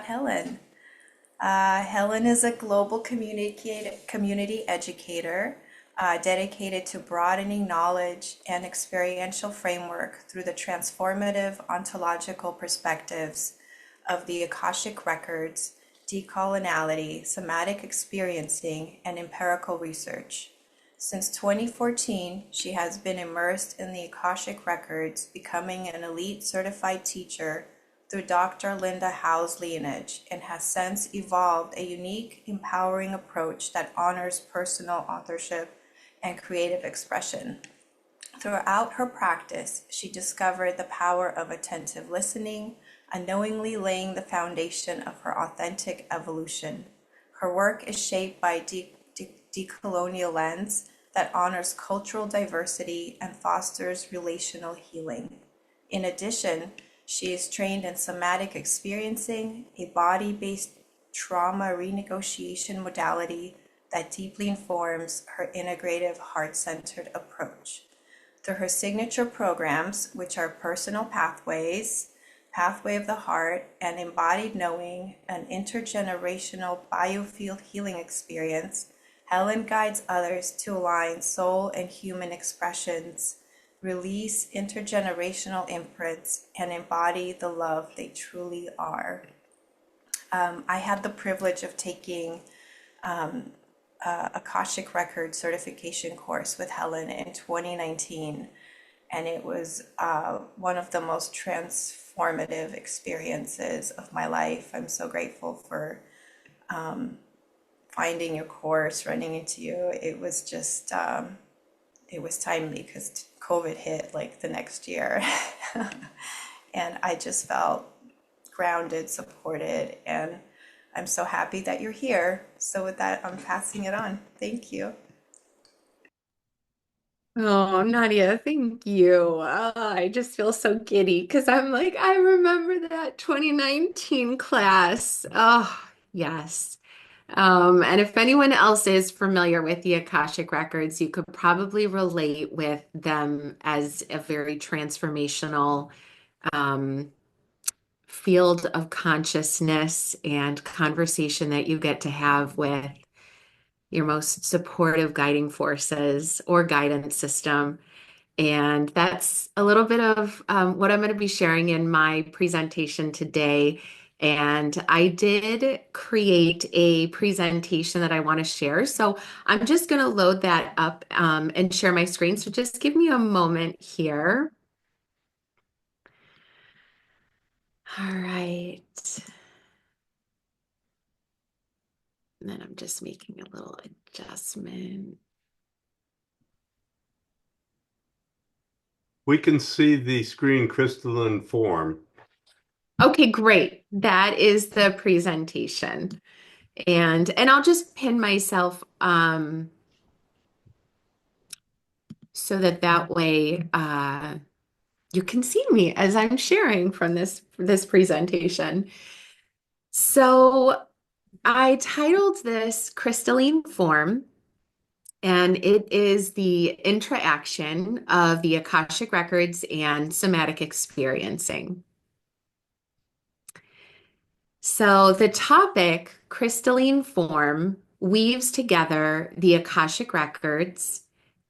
Helen. Helen is a global community educator dedicated to broadening knowledge and experiential framework through the transformative ontological perspectives of the Akashic records, decoloniality, somatic experiencing, and empirical research. Since 2014, she has been immersed in the Akashic records, becoming an elite certified teacher through Dr. Linda Howe's lineage, and has since evolved a unique, empowering approach that honors personal authorship and creative expression. Throughout her practice, she discovered the power of attentive listening, unknowingly laying the foundation of her authentic evolution. Her work is shaped by decolonial lens that honors cultural diversity and fosters relational healing. In addition, she is trained in somatic experiencing, a body-based trauma renegotiation modality that deeply informs her integrative, heart-centered approach. Through her signature programs, which are Personal Pathways, Pathway of the Heart, and Embodied Knowing, an intergenerational biofield healing experience, Helen guides others to align soul and human expressions, release intergenerational imprints, and embody the love they truly are. I had the privilege of taking Akashic Record certification course with Helen in 2019, and it was one of the most transformative experiences of my life. I'm so grateful for finding your course, running into you. It was just, it was timely because COVID hit like the next year. And I just felt grounded, supported, and I'm so happy that you're here. So with that, I'm passing it on. Thank you. Oh, Nadia, thank you. I just feel so giddy because I'm like, I remember that 2019 class. Oh, yes. And if anyone else is familiar with the Akashic Records, you could probably relate with them as a very transformational um, field of consciousness and conversation that you get to have with your most supportive guiding forces or guidance system. And that's a little bit of what I'm going to be sharing in my presentation today. And I did create a presentation that I want to share. So I'm just going to load that up and share my screen. So just give me a moment here. All right. And then I'm just making a little adjustment. We can see the screen crystalline form. Okay, great. That is the presentation. And I'll just pin myself so that that way you can see me as I'm sharing from this presentation. So I titled this Crystalline Form, and it is the interaction of the Akashic Records and somatic experiencing. So the topic, crystalline form, weaves together the Akashic Records,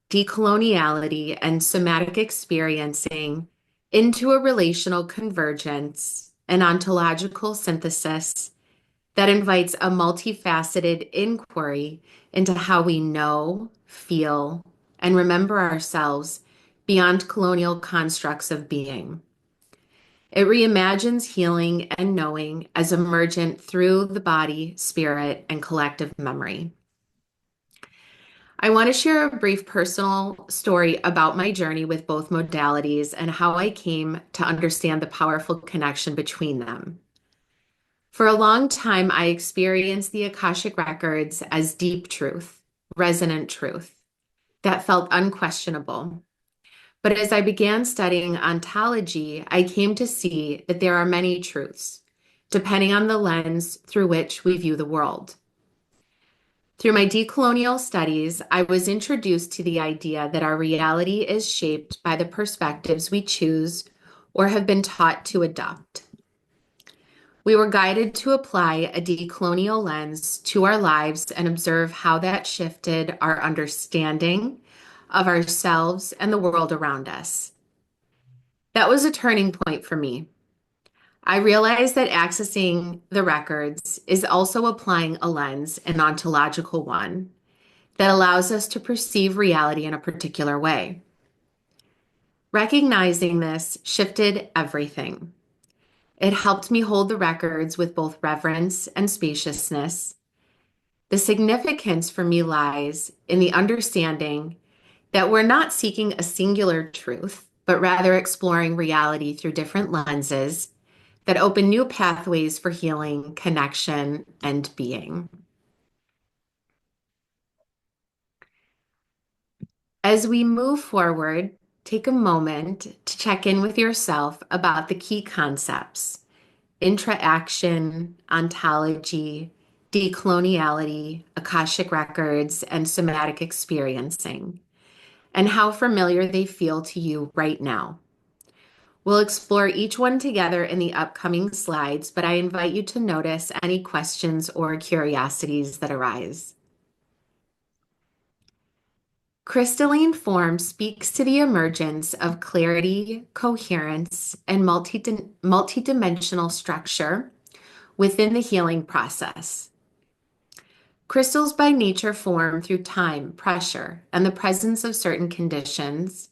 decoloniality, and somatic experiencing into a relational convergence and ontological synthesis that invites a multifaceted inquiry into how we know, feel, and remember ourselves beyond colonial constructs of being. It reimagines healing and knowing as emergent through the body, spirit, and collective memory. I want to share a brief personal story about my journey with both modalities and how I came to understand the powerful connection between them. For a long time, I experienced the Akashic Records as deep truth, resonant truth that felt unquestionable. But as I began studying ontology, I came to see that there are many truths, depending on the lens through which we view the world. Through my decolonial studies, I was introduced to the idea that our reality is shaped by the perspectives we choose or have been taught to adopt. We were guided to apply a decolonial lens to our lives and observe how that shifted our understanding of ourselves and the world around us. That was a turning point for me. I realized that accessing the records is also applying a lens, an ontological one, that allows us to perceive reality in a particular way. Recognizing this shifted everything. It helped me hold the records with both reverence and spaciousness. The significance for me lies in the understanding that we're not seeking a singular truth, but rather exploring reality through different lenses that open new pathways for healing, connection, and being. As we move forward, take a moment to check in with yourself about the key concepts: intra-action, ontology, decoloniality, Akashic records, and somatic experiencing, and how familiar they feel to you right now. We'll explore each one together in the upcoming slides, but I invite you to notice any questions or curiosities that arise. Crystalline form speaks to the emergence of clarity, coherence, and multidimensional structure within the healing process. Crystals by nature form through time, pressure, and the presence of certain conditions,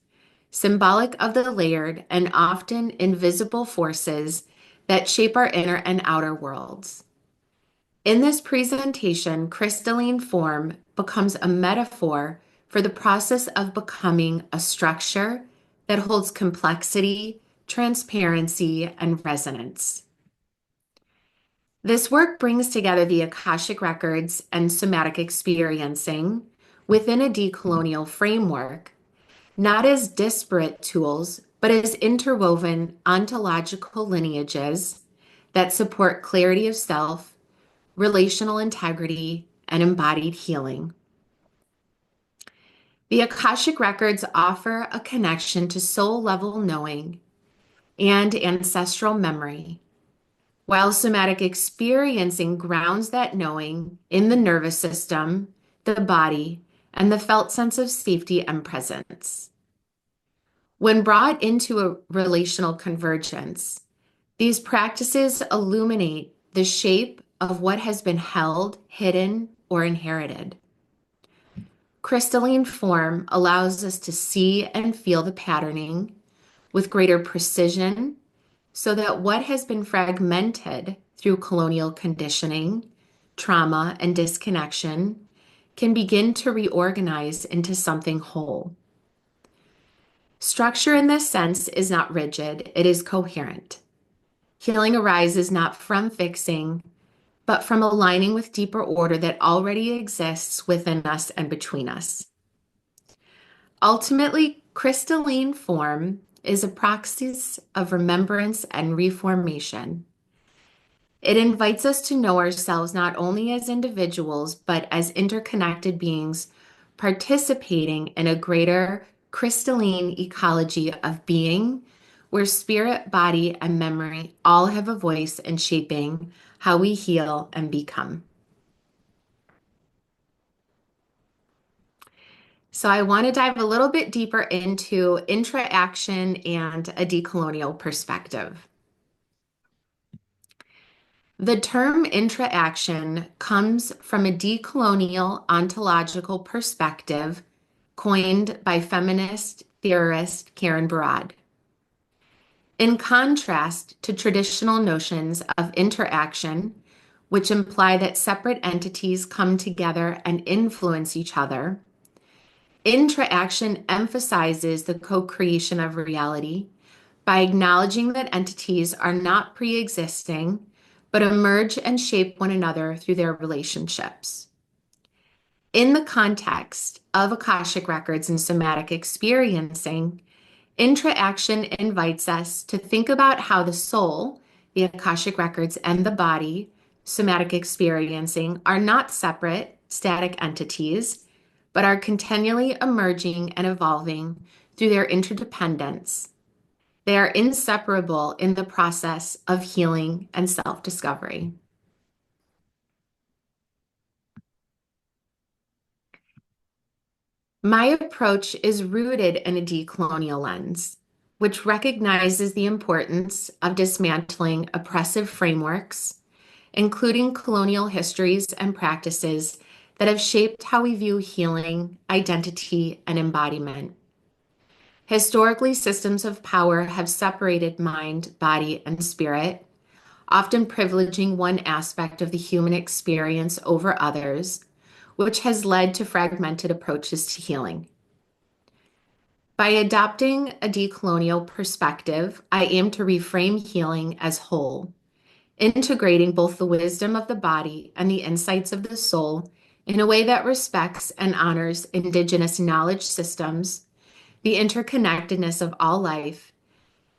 symbolic of the layered and often invisible forces that shape our inner and outer worlds. In this presentation, crystalline form becomes a metaphor for the process of becoming a structure that holds complexity, transparency, and resonance. This work brings together the Akashic records and somatic experiencing within a decolonial framework, not as disparate tools, but as interwoven ontological lineages that support clarity of self, relational integrity, and embodied healing. The Akashic records offer a connection to soul-level knowing and ancestral memory, while somatic experiencing grounds that knowing in the nervous system, the body, and the felt sense of safety and presence. When brought into a relational convergence, these practices illuminate the shape of what has been held, hidden, or inherited. Crystalline form allows us to see and feel the patterning with greater precision so that what has been fragmented through colonial conditioning, trauma, and disconnection can begin to reorganize into something whole. Structure in this sense is not rigid, it is coherent. Healing arises not from fixing, but from aligning with deeper order that already exists within us and between us. Ultimately, crystalline form is a praxis of remembrance and reformation. It invites us to know ourselves not only as individuals, but as interconnected beings participating in a greater crystalline ecology of being, where spirit, body, and memory all have a voice in shaping how we heal and become. So I want to dive a little bit deeper into intra-action and a decolonial perspective. The term intra-action comes from a decolonial ontological perspective coined by feminist theorist Karen Barad. In contrast to traditional notions of interaction, which imply that separate entities come together and influence each other, intra-action emphasizes the co-creation of reality by acknowledging that entities are not pre-existing, but emerge and shape one another through their relationships. In the context of Akashic records and somatic experiencing, intra-action invites us to think about how the soul, the Akashic records, and the body, somatic experiencing, are not separate, static entities, but are continually emerging and evolving through their interdependence. They are inseparable in the process of healing and self-discovery. My approach is rooted in a decolonial lens, which recognizes the importance of dismantling oppressive frameworks, including colonial histories and practices that have shaped how we view healing, identity, and embodiment. Historically, systems of power have separated mind, body, and spirit, often privileging one aspect of the human experience over others, which has led to fragmented approaches to healing. By adopting a decolonial perspective, I aim to reframe healing as whole, integrating both the wisdom of the body and the insights of the soul in a way that respects and honors indigenous knowledge systems, the interconnectedness of all life,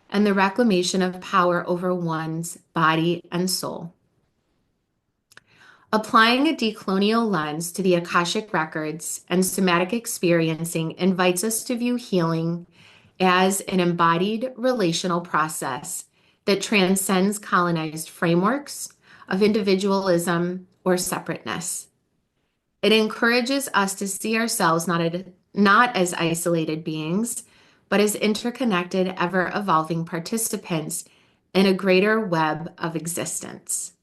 and the reclamation of power over one's body and soul. Applying a decolonial lens to the Akashic records and somatic experiencing invites us to view healing as an embodied relational process that transcends colonized frameworks of individualism or separateness. It encourages us to see ourselves not as isolated beings, but as interconnected, ever-evolving participants in a greater web of existence.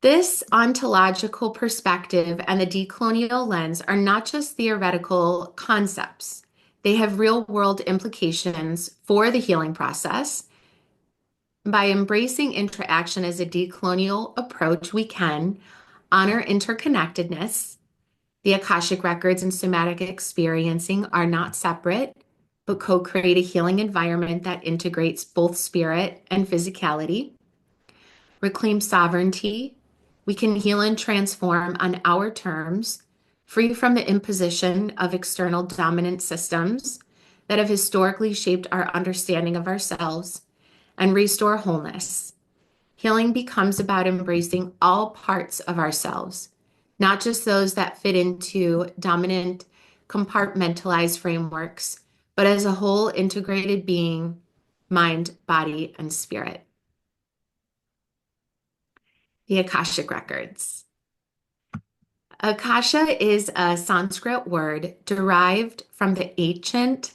This ontological perspective and the decolonial lens are not just theoretical concepts. They have real-world implications for the healing process. By embracing interaction as a decolonial approach, we can honor interconnectedness. The Akashic records and somatic experiencing are not separate, but co-create a healing environment that integrates both spirit and physicality. Reclaim sovereignty. We can heal and transform on our terms, free from the imposition of external dominant systems that have historically shaped our understanding of ourselves, and restore wholeness. Healing becomes about embracing all parts of ourselves, not just those that fit into dominant, compartmentalized frameworks, but as a whole integrated being, mind, body, and spirit. The Akashic Records. Akasha is a Sanskrit word derived from the ancient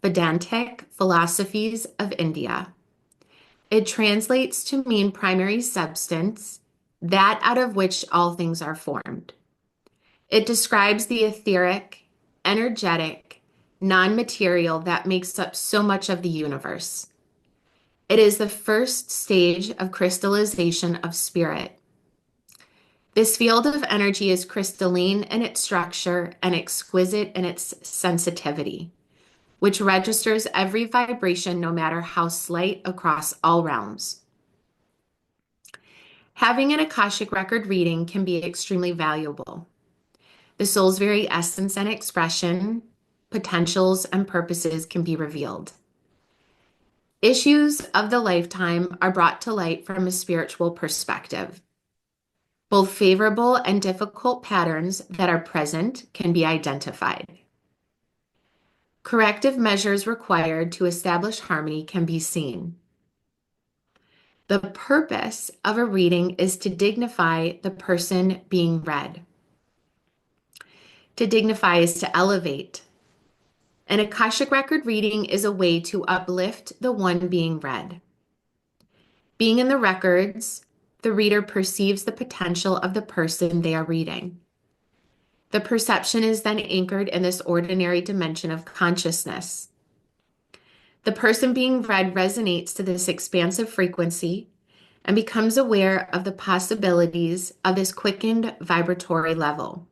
Vedantic philosophies of India. It translates to mean primary substance, that out of which all things are formed. It describes the etheric, energetic, non-material that makes up so much of the universe. It is the first stage of crystallization of spirit. This field of energy is crystalline in its structure and exquisite in its sensitivity, which registers every vibration, no matter how slight, across all realms. Having an Akashic record reading can be extremely valuable. The soul's very essence and expression, potentials, and purposes can be revealed. Issues of the lifetime are brought to light from a spiritual perspective. Both favorable and difficult patterns that are present can be identified. Corrective measures required to establish harmony can be seen. The purpose of a reading is to dignify the person being read. To dignify is to elevate. An Akashic record reading is a way to uplift the one being read. Being in the records, the reader perceives the potential of the person they are reading. The perception is then anchored in this ordinary dimension of consciousness. The person being read resonates to this expansive frequency and becomes aware of the possibilities of this quickened vibratory level.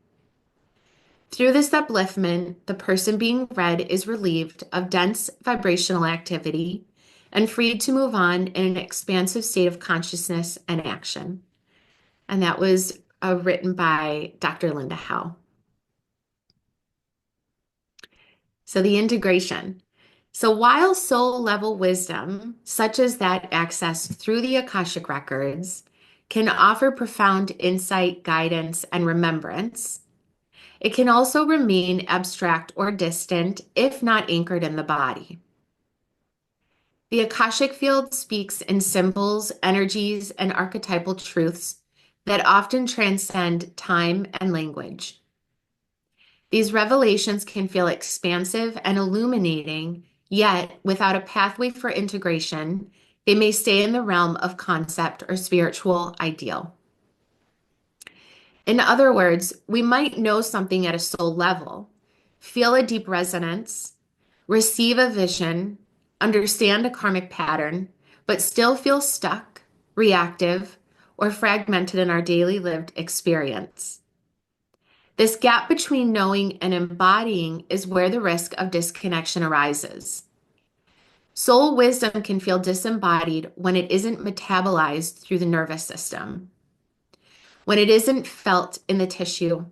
Through this upliftment, the person being read is relieved of dense vibrational activity and freed to move on in an expansive state of consciousness and action. And that was written by Dr. Linda Howe. So the integration. So while soul level wisdom, such as that accessed through the Akashic records, can offer profound insight, guidance, and remembrance, It can also remain abstract or distant if not anchored in the body. The Akashic field speaks in symbols, energies, and archetypal truths that often transcend time and language. These revelations can feel expansive and illuminating, yet without a pathway for integration, they may stay in the realm of concept or spiritual ideal. In other words, we might know something at a soul level, feel a deep resonance, receive a vision, understand a karmic pattern, but still feel stuck, reactive, or fragmented in our daily lived experience. This gap between knowing and embodying is where the risk of disconnection arises. Soul wisdom can feel disembodied when it isn't metabolized through the nervous system, when it isn't felt in the tissue,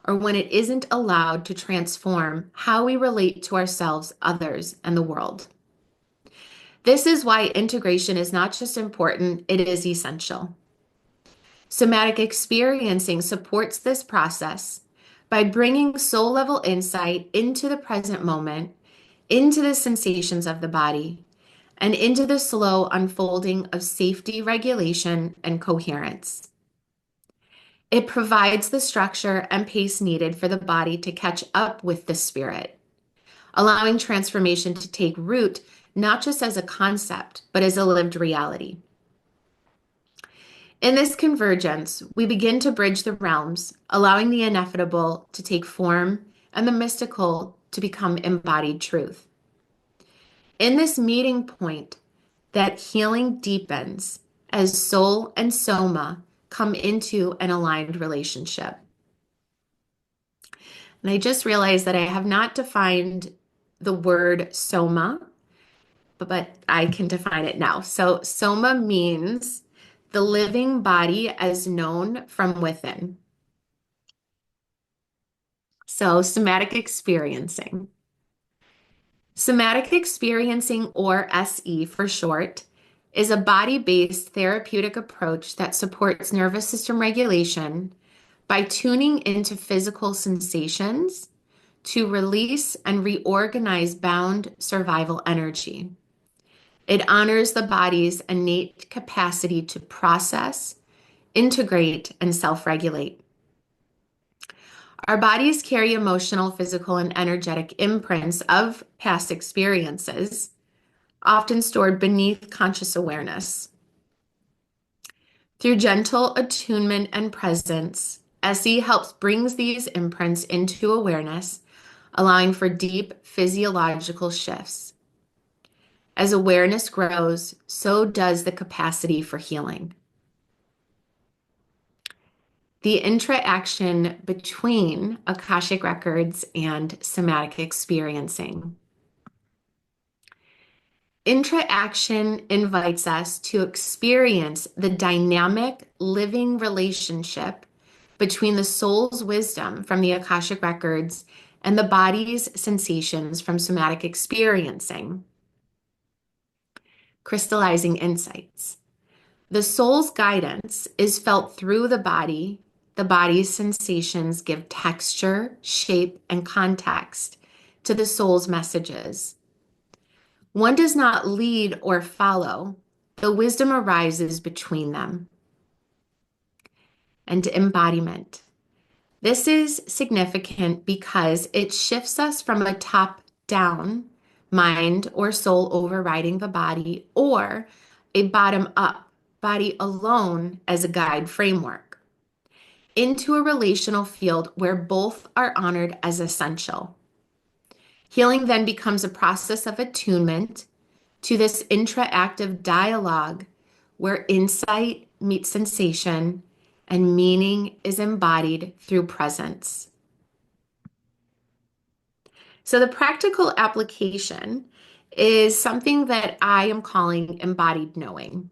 or when it isn't allowed to transform how we relate to ourselves, others, and the world. This is why integration is not just important, it is essential. Somatic experiencing supports this process by bringing soul level insight into the present moment, into the sensations of the body, and into the slow unfolding of safety, regulation, and coherence. It provides the structure and pace needed for the body to catch up with the spirit, allowing transformation to take root not just as a concept, but as a lived reality. In this convergence, we begin to bridge the realms, allowing the ineffable to take form and the mystical to become embodied truth. In this meeting point, that healing deepens as soul and soma come into an aligned relationship. And I just realized that I have not defined the word soma, but I can define it now. So soma means the living body as known from within. So somatic experiencing. Somatic experiencing, or SE for short, is a body-based therapeutic approach that supports nervous system regulation by tuning into physical sensations to release and reorganize bound survival energy. It honors the body's innate capacity to process, integrate, and self-regulate. Our bodies carry emotional, physical, and energetic imprints of past experiences, often stored beneath conscious awareness. Through gentle attunement and presence, SE helps brings these imprints into awareness, allowing for deep physiological shifts. As awareness grows, so does the capacity for healing. The interaction between Akashic records and somatic experiencing. Interaction invites us to experience the dynamic living relationship between the soul's wisdom from the Akashic records and the body's sensations from somatic experiencing. Crystallizing insights. The soul's guidance is felt through the body. The body's sensations give texture, shape, and context to the soul's messages. One does not lead or follow. The wisdom arises between them. And embodiment. This is significant because it shifts us from a top-down mind or soul overriding the body, or a bottom-up body alone as a guide framework, into a relational field where both are honored as essential. Healing then becomes a process of attunement to this intraactive dialogue where insight meets sensation and meaning is embodied through presence. So the practical application is something that I am calling embodied knowing.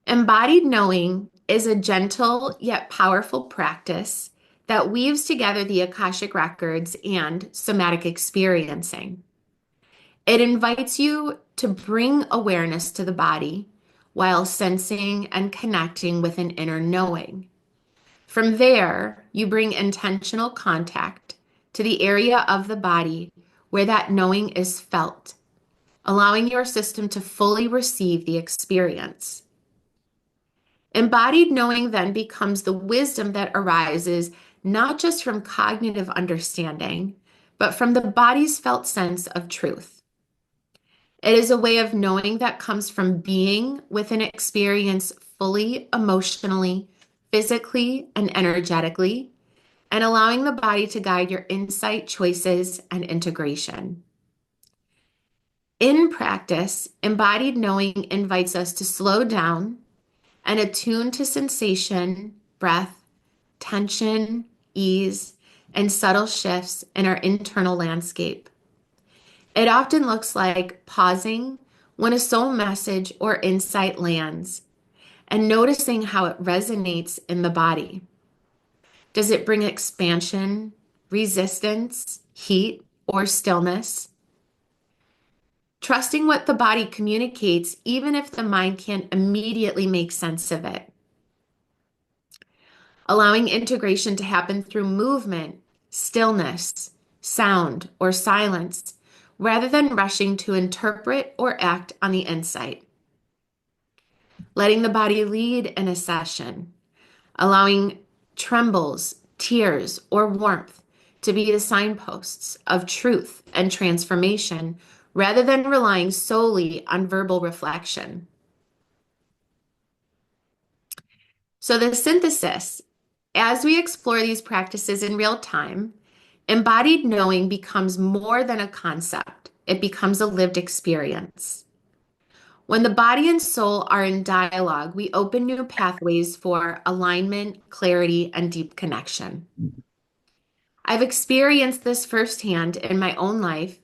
Embodied knowing is a gentle yet powerful practice that weaves together the Akashic records and somatic experiencing. It invites you to bring awareness to the body while sensing and connecting with an inner knowing. From there, you bring intentional contact to the area of the body where that knowing is felt, allowing your system to fully receive the experience. Embodied knowing then becomes the wisdom that arises not just from cognitive understanding, but from the body's felt sense of truth. It is a way of knowing that comes from being with an experience fully emotionally, physically, and energetically, and allowing the body to guide your insight, choices, and integration. In practice, embodied knowing invites us to slow down and attune to sensation, breath, tension, ease, and subtle shifts in our internal landscape. It often looks like pausing when a soul message or insight lands and noticing how it resonates in the body. Does it bring expansion, resistance, heat, or stillness? Trusting what the body communicates, even if the mind can't immediately make sense of it. Allowing integration to happen through movement, stillness, sound, or silence, rather than rushing to interpret or act on the insight. Letting the body lead in a session, allowing trembles, tears, or warmth to be the signposts of truth and transformation, rather than relying solely on verbal reflection. So the synthesis, as we explore these practices in real time, embodied knowing becomes more than a concept. It becomes a lived experience. When the body and soul are in dialogue, we open new pathways for alignment, clarity, and deep connection. I've experienced this firsthand in my own life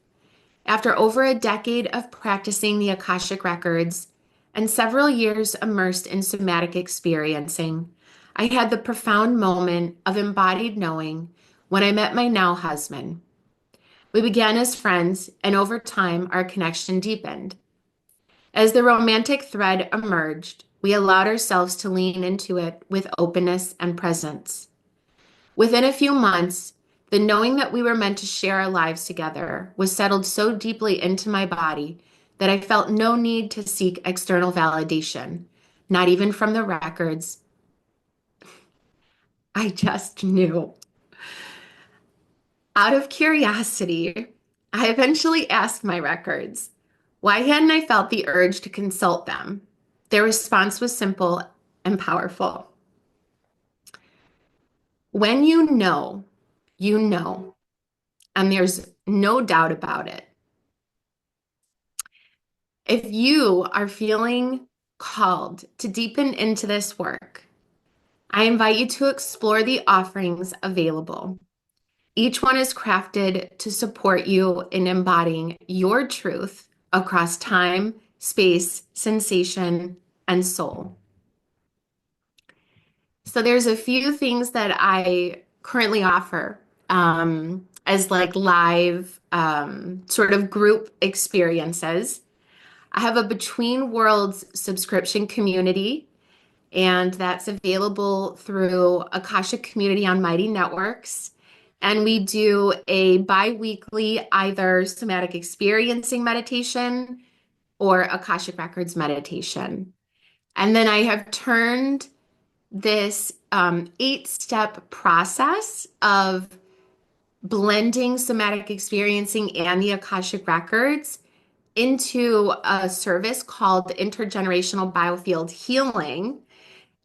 after over a decade of practicing the Akashic Records and several years immersed in somatic experiencing. I had the profound moment of embodied knowing when I met my now husband. We began as friends, and over time, our connection deepened. As the romantic thread emerged, we allowed ourselves to lean into it with openness and presence. Within a few months, the knowing that we were meant to share our lives together was settled so deeply into my body that I felt no need to seek external validation, not even from the records. I just knew. Out of curiosity, I eventually asked my records, why hadn't I felt the urge to consult them? Their response was simple and powerful. When you know, and there's no doubt about it. If you are feeling called to deepen into this work, I invite you to explore the offerings available. Each one is crafted to support you in embodying your truth across time, space, sensation, and soul. So there's a few things that I currently offer as like live sort of group experiences. I have a Between Worlds subscription community, and that's available through Akashic Community on Mighty Networks. And we do a bi-weekly either somatic experiencing meditation or Akashic Records meditation. And then I have turned this 8-step process of blending somatic experiencing and the Akashic Records into a service called Intergenerational Biofield Healing.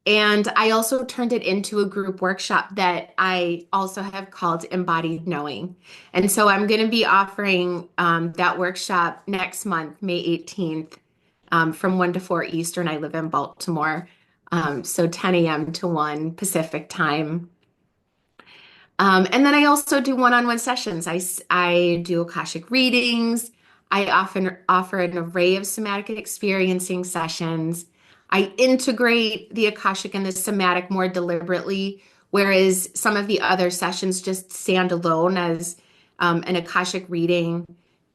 And I also turned it into a group workshop that I also have called Embodied Knowing. And so I'm going to be offering that workshop next month, May 18th, from 1 to 4 Eastern. I live in Baltimore. So 10 a.m. to 1 Pacific time. And then I also do one-on-one sessions. I do Akashic readings. I often offer an array of somatic experiencing sessions. I integrate the Akashic and the somatic more deliberately, whereas some of the other sessions just stand alone as an Akashic reading,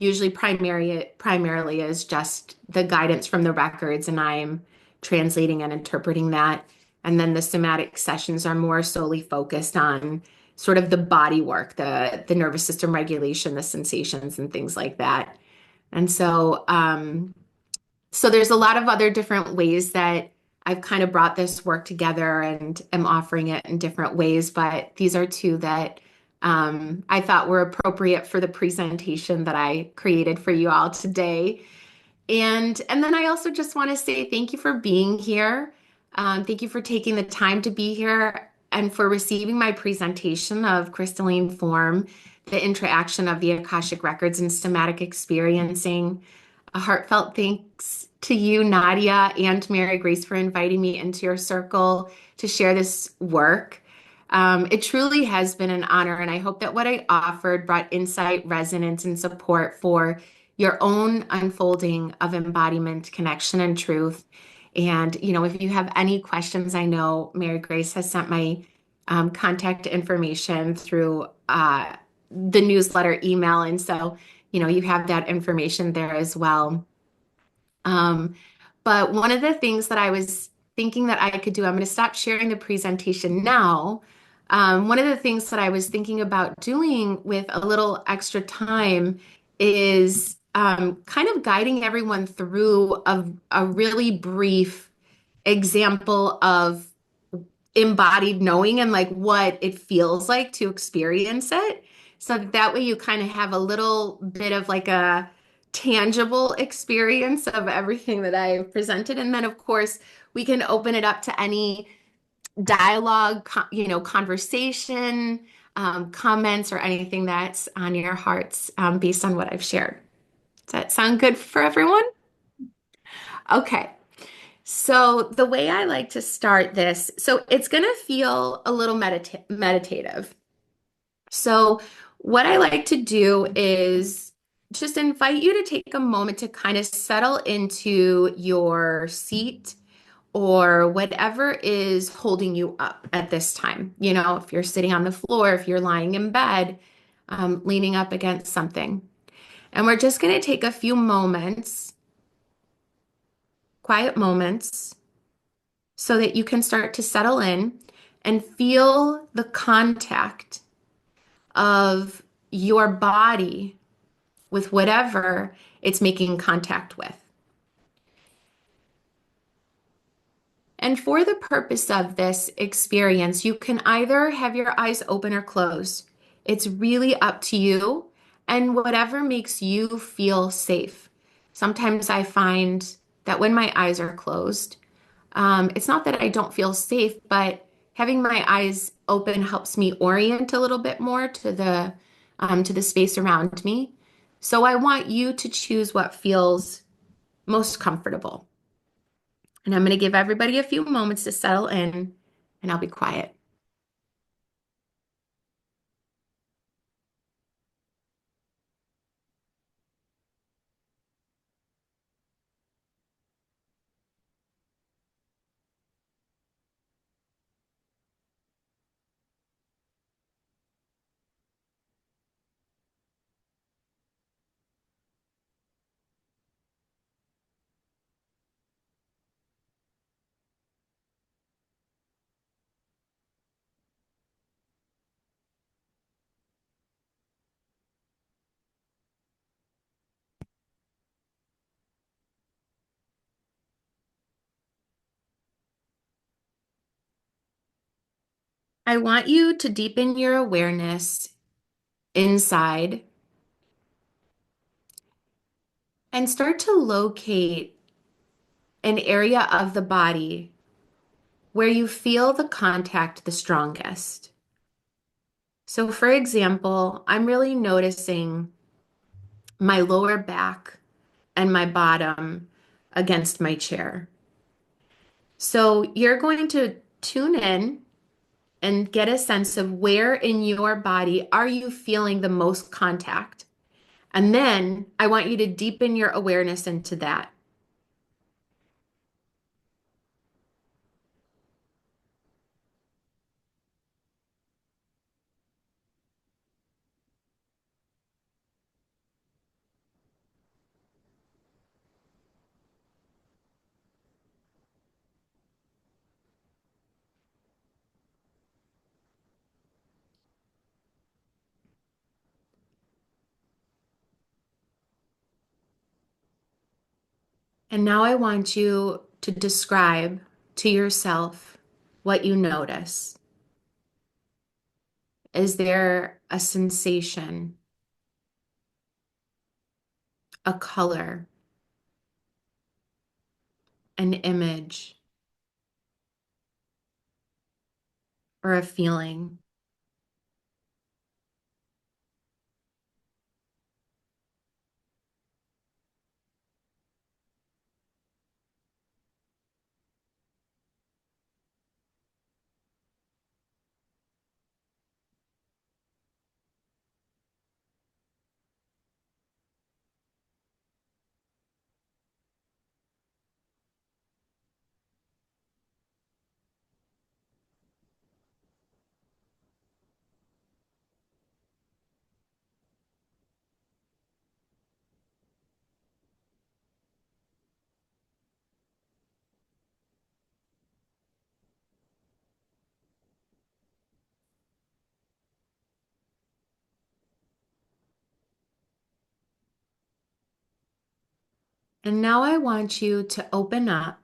usually primarily is just the guidance from the records, and I'm translating and interpreting that. And then the somatic sessions are more solely focused on sort of the body work, the nervous system regulation, the sensations and things like that. And so there's a lot of other different ways that I've kind of brought this work together and am offering it in different ways, but these are two that I thought were appropriate for the presentation that I created for you all today. And then I also just want to say thank you for being here. Thank you for taking the time to be here and for receiving my presentation of crystalline form, the interaction of the Akashic records and somatic experiencing. A heartfelt thanks to you, Nadia, and Mary Grace for inviting me into your circle to share this work. It truly has been an honor, and I hope that what I offered brought insight, resonance, and support for your own unfolding of embodiment, connection, and truth. And, if you have any questions, I know Mary Grace has sent my contact information through the newsletter email. And so, you have that information there as well. Um, but one of the things that I was thinking that I could do, I'm going to stop sharing the presentation now. One of the things that I was thinking about doing with a little extra time is kind of guiding everyone through a really brief example of embodied knowing and like what it feels like to experience it. So that way you kind of have a little bit of like a tangible experience of everything that I presented. And then, of course, we can open it up to any dialogue, conversation, comments, or anything that's on your hearts based on what I've shared. Does that sound good for everyone? Okay. So the way I like to start this, so it's going to feel a little meditative. So what I like to do is just invite you to take a moment to kind of settle into your seat or whatever is holding you up at this time. If you're sitting on the floor, if you're lying in bed, leaning up against something. And we're just going to take a few moments, quiet moments, so that you can start to settle in and feel the contact of your body with whatever it's making contact with. And for the purpose of this experience, you can either have your eyes open or closed. It's really up to you and whatever makes you feel safe. Sometimes I find that when my eyes are closed, it's not that I don't feel safe, but having my eyes open helps me orient a little bit more to the space around me. So I want you to choose what feels most comfortable. And I'm going to give everybody a few moments to settle in, and I'll be quiet. I want you to deepen your awareness inside and start to locate an area of the body where you feel the contact the strongest. So, for example, I'm really noticing my lower back and my bottom against my chair. So, you're going to tune in and get a sense of where in your body are you feeling the most contact. And then I want you to deepen your awareness into that. And now I want you to describe to yourself what you notice. Is there a sensation, a color, an image, or a feeling? And now I want you to open up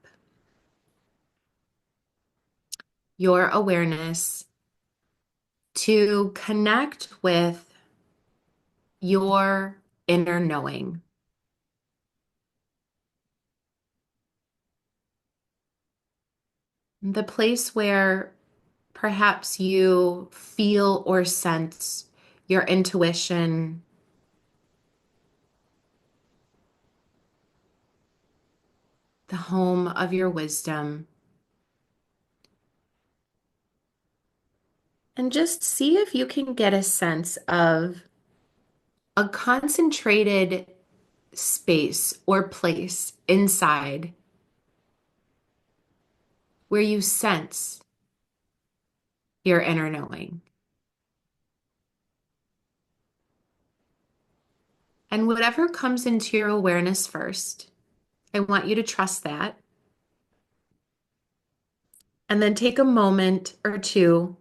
your awareness to connect with your inner knowing, the place where perhaps you feel or sense your intuition, the home of your wisdom. And just see if you can get a sense of a concentrated space or place inside where you sense your inner knowing. And whatever comes into your awareness first, I want you to trust that. And then take a moment or two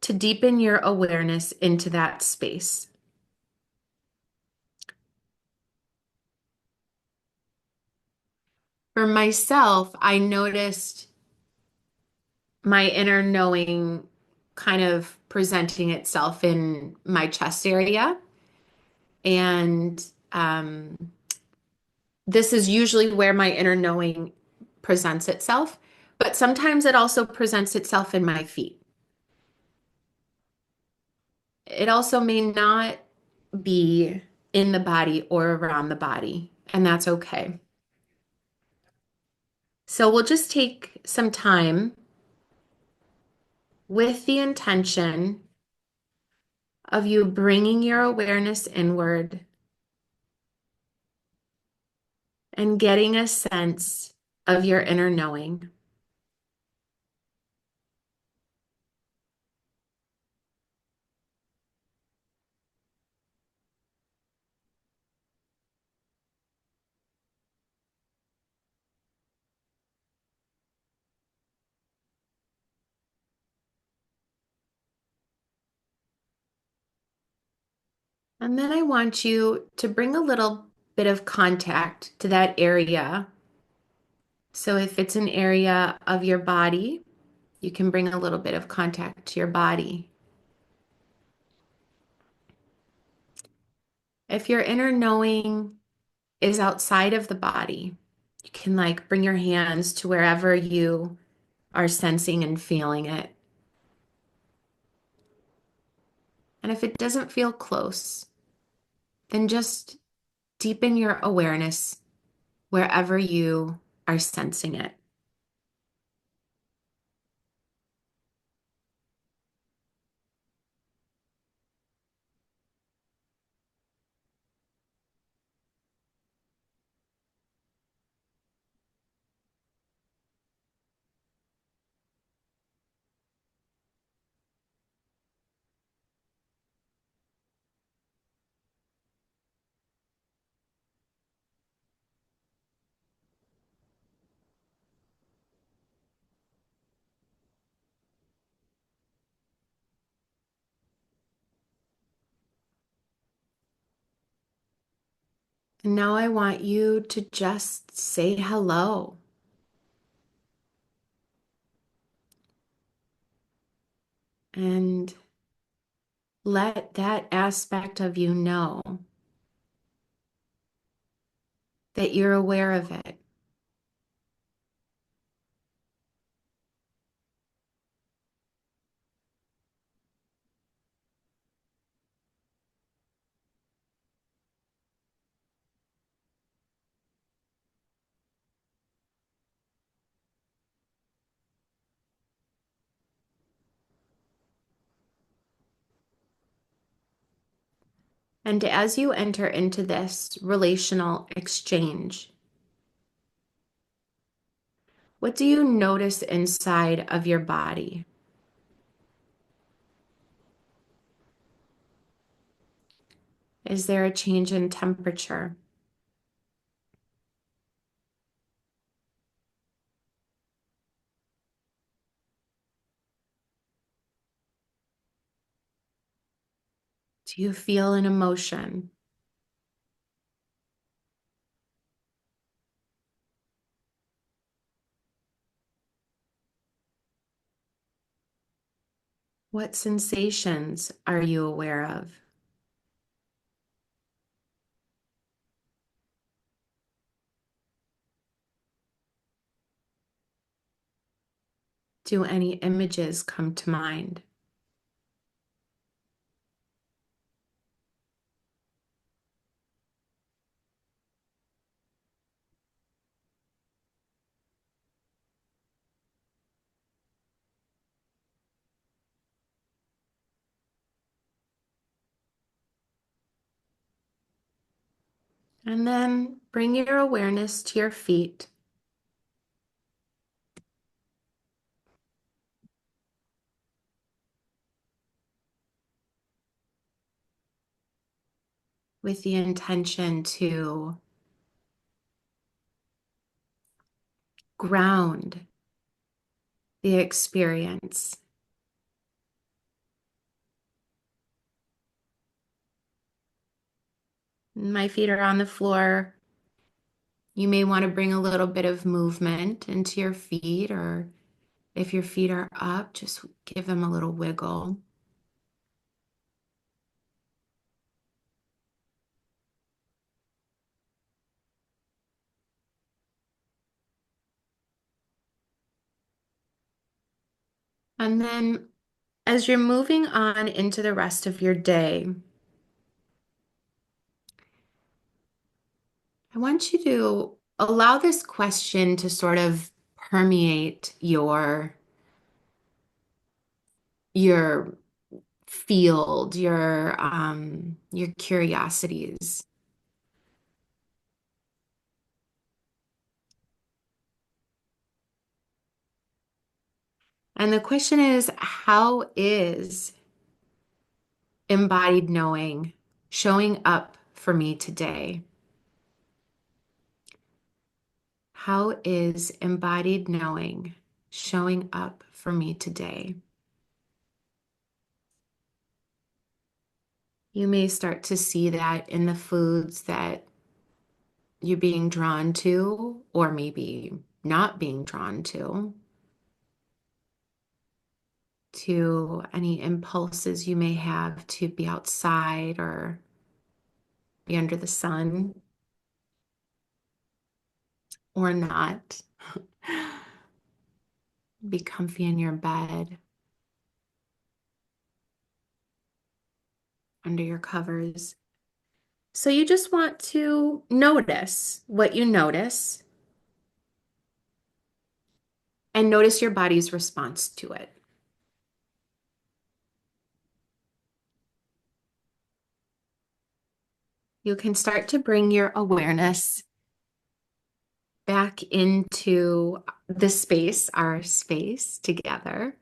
to deepen your awareness into that space. For myself, I noticed my inner knowing kind of presenting itself in my chest area. And this is usually where my inner knowing presents itself, but sometimes it also presents itself in my feet. It also may not be in the body or around the body, and that's okay. So we'll just take some time with the intention of you bringing your awareness inward and getting a sense of your inner knowing. And then I want you to bring a little bit of contact to that area. So if it's an area of your body, you can bring a little bit of contact to your body. If your inner knowing is outside of the body, you can like bring your hands to wherever you are sensing and feeling it. And if it doesn't feel close, then just deepen your awareness wherever you are sensing it. And now I want you to just say hello and let that aspect of you know that you're aware of it. And as you enter into this relational exchange, what do you notice inside of your body? Is there a change in temperature? Do you feel an emotion? What sensations are you aware of? Do any images come to mind? And then bring your awareness to your feet. With the intention to ground the experience. My feet are on the floor. You may want to bring a little bit of movement into your feet, or if your feet are up, just give them a little wiggle. And then as you're moving on into the rest of your day, I want you to allow this question to sort of permeate your field, your curiosities. And the question is, how is embodied knowing showing up for me today? How is embodied knowing showing up for me today? You may start to see that in the foods that you're being drawn to, or maybe not being drawn to any impulses you may have to be outside or be under the sun or not. Be comfy in your bed, under your covers. So you just want to notice what you notice and notice your body's response to it. You can start to bring your awareness back into the space, our space together.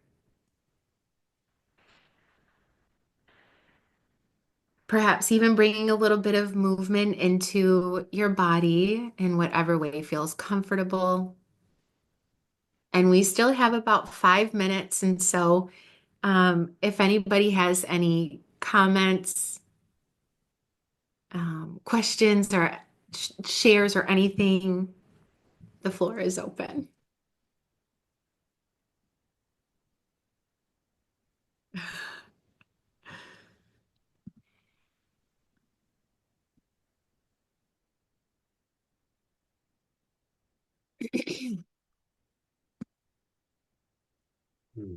Perhaps even bringing a little bit of movement into your body in whatever way feels comfortable. And we still have about 5 minutes. And so if anybody has any comments, questions, or shares or anything, the floor is open. Hmm.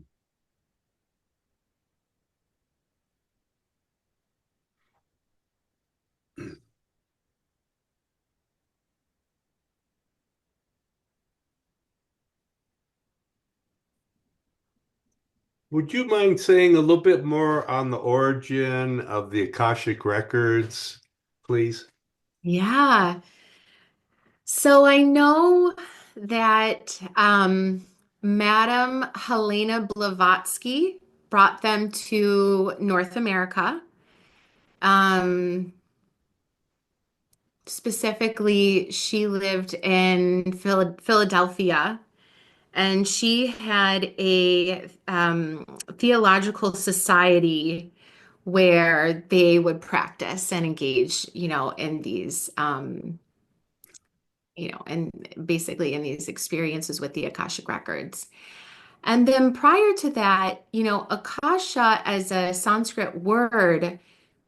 Would you mind saying a little bit more on the origin of the Akashic Records, please? Yeah. So I know that Madam Helena Blavatsky brought them to North America. Um, Specifically, she lived in Philadelphia, and she had a theological society where they would practice and engage, in these, and basically in these experiences with the Akashic Records. And then prior to that, Akasha as a Sanskrit word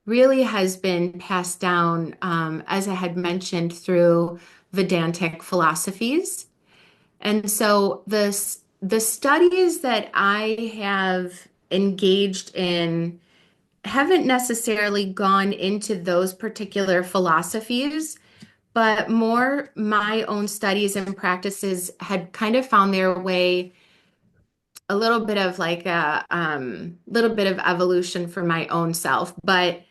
really has been passed down, as I had mentioned, through Vedantic philosophies. And so the studies that I have engaged in haven't necessarily gone into those particular philosophies, but more my own studies and practices had kind of found their way a little bit of like a little bit of evolution for my own self, but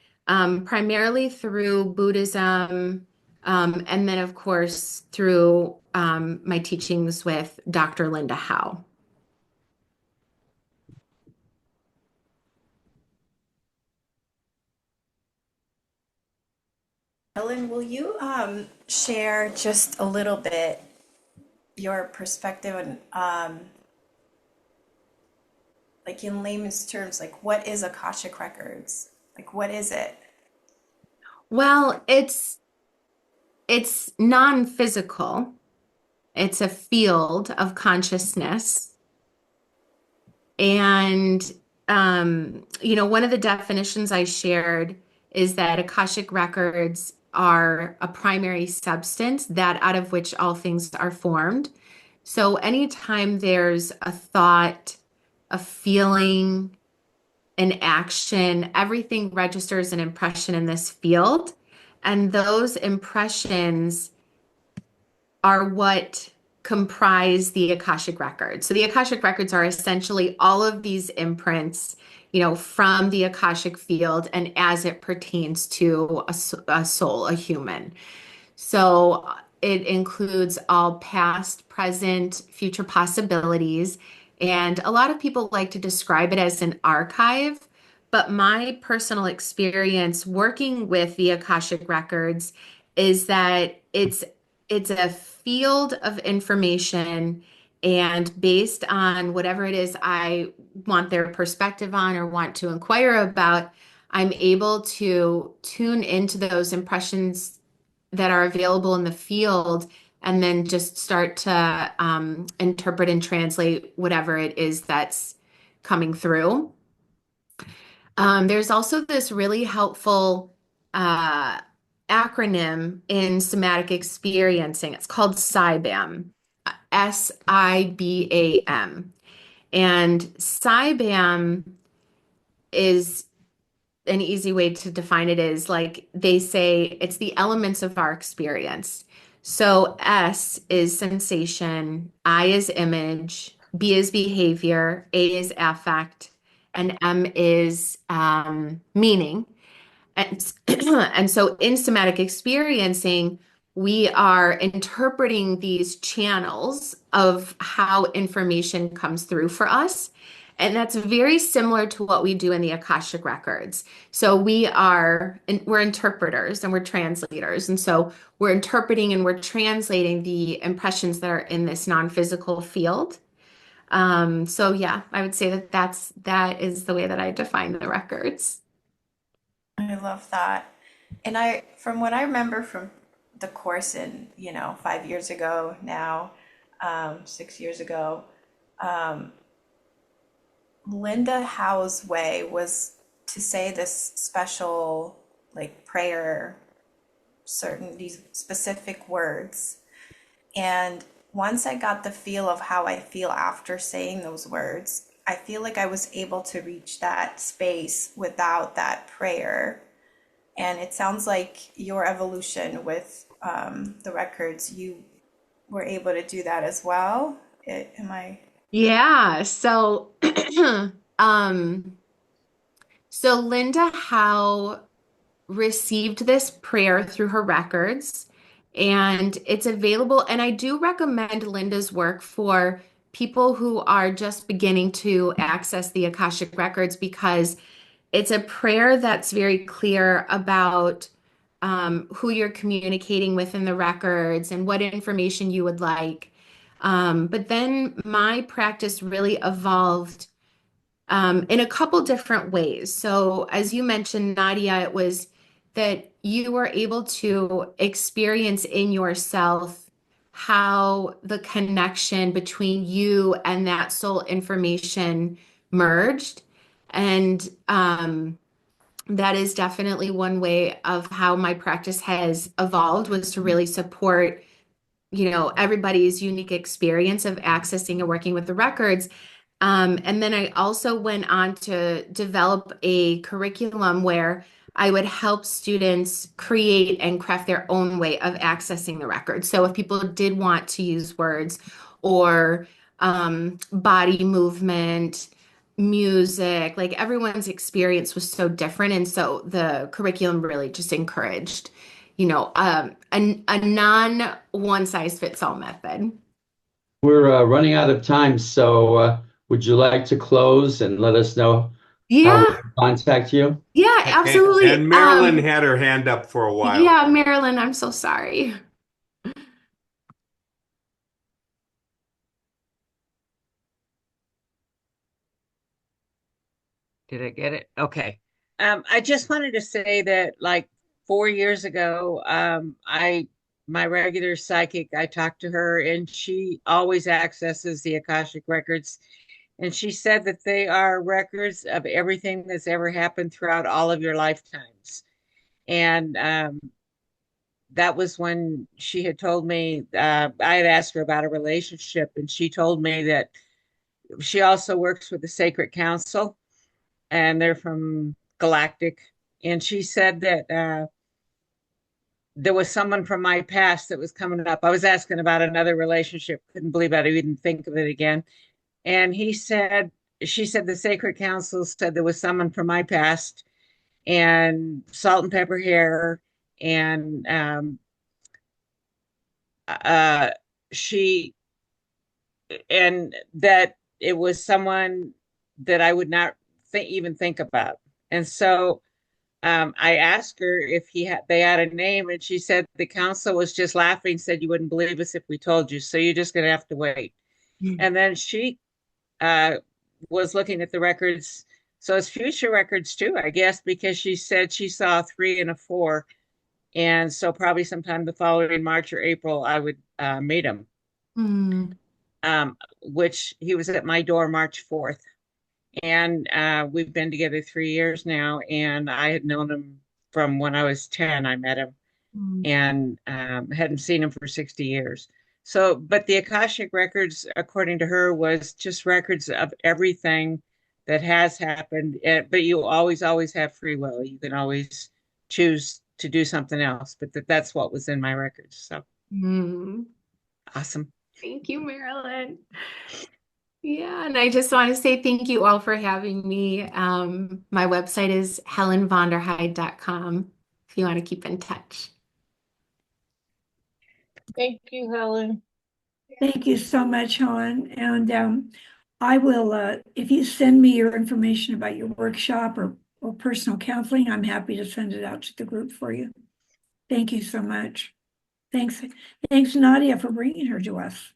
primarily through Buddhism, and then of course through my teachings with Dr. Linda Howe. Helen, will you share just a little bit your perspective on, like in layman's terms, like what is Akashic Records? Like what is it? Well, it's non-physical. It's a field of consciousness. And, one of the definitions I shared is that Akashic records are a primary substance, that out of which all things are formed. So anytime there's a thought, a feeling, an action, everything registers an impression in this field. And those impressions are what comprise the Akashic records. So the Akashic records are essentially all of these imprints, from the Akashic field and as it pertains to a soul, a human. So it includes all past, present, future possibilities. And a lot of people like to describe it as an archive. But my personal experience working with the Akashic records is that it's a field of information, and based on whatever it is I want their perspective on or want to inquire about, I'm able to tune into those impressions that are available in the field and then just start to interpret and translate whatever it is that's coming through. There's also this really helpful uh, acronym in somatic experiencing. It's called SIBAM, SIBAM. And SIBAM is an easy way to define it is like they say it's the elements of our experience. So S is sensation, I is image, B is behavior, A is affect, and M is meaning. And, and so in somatic experiencing, we are interpreting these channels of how information comes through for us. And that's very similar to what we do in the Akashic records. So we're interpreters and we're translators. And so we're interpreting and we're translating the impressions that are in this non-physical field. So yeah, I would say that is the way that I define the records. I love that. And from what I remember from the course in, 5 years ago now, 6 years ago. Linda Howe's way was to say this special, like, prayer, certain these specific words. And once I got the feel of how I feel after saying those words, I feel like I was able to reach that space without that prayer. And it sounds like your evolution with the records, you were able to do that as well. Am I? Yeah. So, um, so Linda Howe received this prayer through her records, and it's available. And I do recommend Linda's work for people who are just beginning to access the Akashic records because it's a prayer that's very clear about who you're communicating with in the records and what information you would like. But then my practice really evolved in a couple different ways. So, as you mentioned, Nadia, it was that you were able to experience in yourself how the connection between you and that soul information merged. And that is definitely one way of how my practice has evolved was to really support, everybody's unique experience of accessing and working with the records. And then I also went on to develop a curriculum where I would help students create and craft their own way of accessing the record. So if people did want to use words or body movement, music, like everyone's experience was so different. And so the curriculum really just encouraged, a non one size fits all method. We're running out of time, so would you like to close and let us know how we Yeah, can contact you? yeah, And absolutely. Marilyn had her hand up for a while. Yeah, Marilyn, I'm so sorry. Did I get it? Okay. I just wanted to say that like 4 years ago, my regular psychic, I talked to her and she always accesses the Akashic records. And she said that they are records of everything that's ever happened throughout all of your lifetimes. And that was when she had told me, I had asked her about a relationship, and she told me that she also works with the Sacred Council and they're from Galactic. And she said that there was someone from my past that was coming up. I was asking about another relationship, couldn't believe I didn't think of it again. And she said the Sacred Council said there was someone from my past and salt and pepper hair. And uh, she, and that it was someone that I would not even think about. And so I asked her if they had a name, and she said the council was just laughing, said you wouldn't believe us if we told you, so you're just going to have to wait. And then she uh, was looking at the records, so it's future records too, I guess, because she said she saw a 3 and a 4, and so probably sometime the following March or April, I would meet him. Hmm. Which he was at my door March 4th. And we've been together 3 years now. And I had known him from when I was 10. I met him and hadn't seen him for 60 years. So, but the Akashic records, according to her, was just records of everything that has happened. But you always have free will. You can always choose to do something else. But that's what was in my records. So Hmm. awesome. Thank you, Marilyn. Yeah, and I just want to say thank you all for having me. My website is helenvonderheide.com if you want to keep in touch. Thank you, Helen. Thank you so much, Helen. And I will, if you send me your information about your workshop or personal counseling, I'm happy to send it out to the group for you. Thank you so much. Thanks, Nadia, for bringing her to us.